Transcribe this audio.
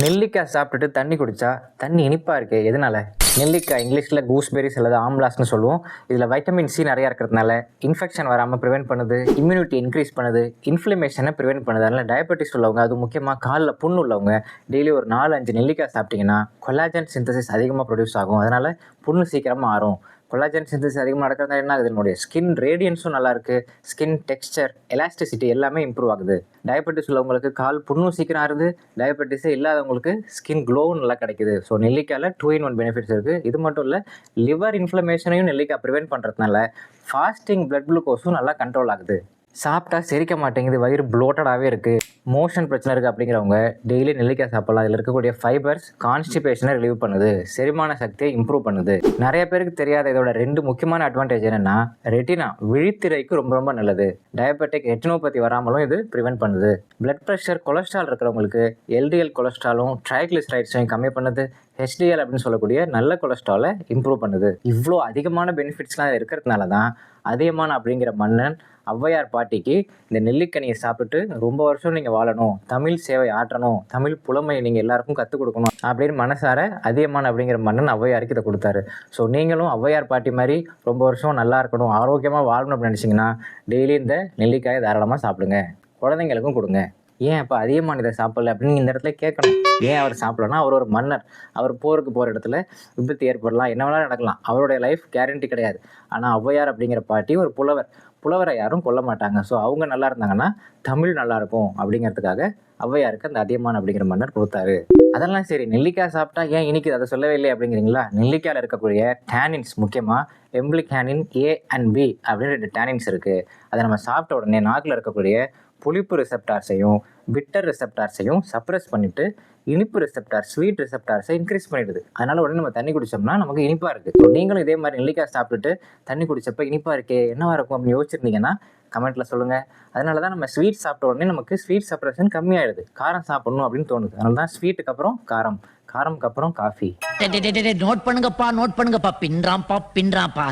நெல்லிக்காய் சாப்பிட்டுட்டு தண்ணி குடித்தா தண்ணி இனிப்பாக இருக்குது. எதனால? நெல்லிக்காய் இங்கிலீஷில் கூஸ்பெரிஸ் அல்லது ஆம்லாஸ்னு சொல்லுவோம். இதில் வைட்டமின் சி நிறையா இருக்கிறதுனால இன்ஃபெக்ஷன் வராமல் ப்ரிவென்ட் பண்ணுது, இம்யூனிட்டி இன்க்ரீஸ் பண்ணுது, இன்ஃப்ளமேஷனை ப்ரிவென்ட் பண்ணுது. அதனால் டயபெட்டிஸ் உள்ளவங்க, அது முக்கியமாக காலில் புண்ணு உள்ளவங்க டெய்லி ஒரு 4-5 நெல்லிக்காய் சாப்பிட்டிங்கன்னா கொலாஜன் சிந்தசிஸ் அதிகமாக ப்ரொடியூஸ் ஆகும். அதனால் புண்ணு சீக்கிரமாக ஆறும். கொலாஜன் சிந்தசிஸ் அதிகமாக நடக்கிறதா என்ன ஆகுது? என்னுடைய ஸ்கின் ரேடியன்ஸும் நல்லாயிருக்கு, ஸ்கின் டெக்ஸ்சர், எலாஸ்டிசிட்டி எல்லாமே இம்ப்ரூவ் ஆகுது. டயபெட்டிஸ் உள்ளவங்களுக்கு கால் புண்ணும் சீக்கிரம் ஆறுது, டயபெட்டிஸே இல்லாதவங்களுக்கு ஸ்கின் க்ளோவும் நல்லா கிடைக்குது. ஸோ நெல்லிக்காயில் 2-in-1 பெனிஃபிட்ஸ் இருக்குது. இது மட்டும் இல்லை, லிவர் இன்ஃப்ளமேஷனையும் நெல்லிக்காய் ப்ரிவென்ட் பண்ணுறதுனால ஃபாஸ்டிங் பிளட் குளுக்கோஸும் நல்லா கண்ட்ரோல் ஆகுது. சாப்பிட்டா செரிக்க மாட்டேங்குது, வயிறு ப்ளோட்டடாகவே இருக்குது, மோஷன் பிரச்சனை இருக்குது அப்படிங்கிறவங்க டெய்லி நெல்லிக்காய் சாப்பிடலாம். இதில் இருக்கக்கூடிய ஃபைபர்ஸ் கான்ஸ்டிபேஷனை ரிலீவ் பண்ணுது, செரிமான சக்தியை இம்ப்ரூவ் பண்ணுது. நிறைய பேருக்கு தெரியாத இதோட 2 முக்கியமான அட்வான்டேஜ் என்னென்னா, ரெட்டினா விழித்திரைக்கு ரொம்ப ரொம்ப நல்லது. டயபெட்டிக் ரெட்டினோபதி வராமலும் இது ப்ரிவென்ட் பண்ணுது. பிளட் ப்ரெஷர், கொலஸ்ட்ரால் இருக்கிறவங்களுக்கு எல்டிஎல் கொலஸ்ட்ராலும் ட்ரைக்ளிசரைட்ஸையும் கம்மி பண்ணுது. ஹெச்டிஎல் அப்படின்னு சொல்லக்கூடிய நல்ல கொலஸ்ட்ராலை இம்ப்ரூவ் பண்ணுது. இவ்வளோ அதிகமான பெனிஃபிட்ஸ்லாம் இருக்கிறதுனால தான் அதியமான் அப்படிங்கிற மன்னன் ஔவையார் பாட்டிக்கு இந்த நெல்லிக்கனியை சாப்பிட்டு ரொம்ப வருஷம் நீங்கள் வாழணும், தமிழ் சேவை ஆற்றணும், தமிழ் புலமையை நீங்கள் எல்லாருக்கும் கற்றுக் கொடுக்கணும் அப்படின்னு மனசார அதியமான் அப்படிங்கிற மன்னன் ஔவையாருக்கு இதை கொடுத்தாரு. ஸோ நீங்களும் ஔவையார் பாட்டி மாதிரி ரொம்ப வருஷம் நல்லா இருக்கணும், ஆரோக்கியமாக வாழணும் அப்படின்னு நினச்சிங்கன்னா டெய்லி இந்த நெல்லிக்காயை தாராளமாக சாப்பிடுங்க. குழந்தைங்களுக்கும் கொடுங்க. ஏன் அப்போ அதியமான் இதை சாப்பிடல அப்படின்னு இந்த இடத்துல கேட்கணும். ஏன் அவர் சாப்பிடலன்னா, அவர் ஒரு மன்னர். அவர் போருக்கு போகிற இடத்துல விபத்து ஏற்படலாம், என்ன வேணாலும் நடக்கலாம், அவருடைய லைஃப் கேரண்டி கிடையாது. ஆனால் ஔவையார் அப்படிங்கிற பாட்டி ஒரு புலவர். புலவரை யாரும் கொல்ல மாட்டாங்க. ஸோ அவங்க நல்லா இருந்தாங்கன்னா தமிழ் நல்லாயிருக்கும் அப்படிங்கிறதுக்காக ஔவையாருக்கு அந்த அதியமான் அப்படிங்கிற மன்னர் கொடுத்தாரு. அதெல்லாம் சரி, நெல்லிக்காய் சாப்பிட்டா ஏன் இனிக்குது, அதை சொல்லவே இல்லை அப்படிங்கிறீங்களா? நெல்லிக்காயில் இருக்கக்கூடிய டேனின்ஸ், முக்கியமாக எம்பிளிகானின் ஏ அண்ட் பி அப்படின்னு 2 டேனின்ஸ் இருக்குது. அதை நம்ம சாப்பிட்ட உடனே நாக்கில் இருக்கக்கூடிய புளிப்பு ரிசெப்டார்ஸையும் பிட்டர் ரிசெப்டார்ஸையும் சப்ரஸ் பண்ணிவிட்டு இனிப்பு ரிசெப்டார், ஸ்வீட் ரிசெப்டார்ஸை இன்க்ரீஸ் பண்ணிடுது. அதனால் உடனே நம்ம தண்ணி குடித்தோம்னா நமக்கு இனிப்பாக இருக்குது. ஸோ நீங்களும் இதே மாதிரி நெல்லிக்காய் சாப்பிட்டுட்டு தண்ணி குடித்தப்போ இனிப்பாக இருக்கே, என்னவாக இருக்கும் அப்படின்னு யோசிச்சிருந்தீங்கன்னா கமெண்ட்டில் சொல்லுங்கள். அதனால தான் நம்ம ஸ்வீட் சாப்பிட்ட உடனே நமக்கு ஸ்வீட் சப்ரஷன் கம்மியாயிடுது, காரம் சாப்பிடணும் அப்படின்னு தோணுது. அதனால தான் ஸ்வீட்டுக்கு அப்புறம் காரம், காரம்க்கு அப்புறம் காஃபி. நோட் பண்ணுங்கப்பா, பின்றாம்பா.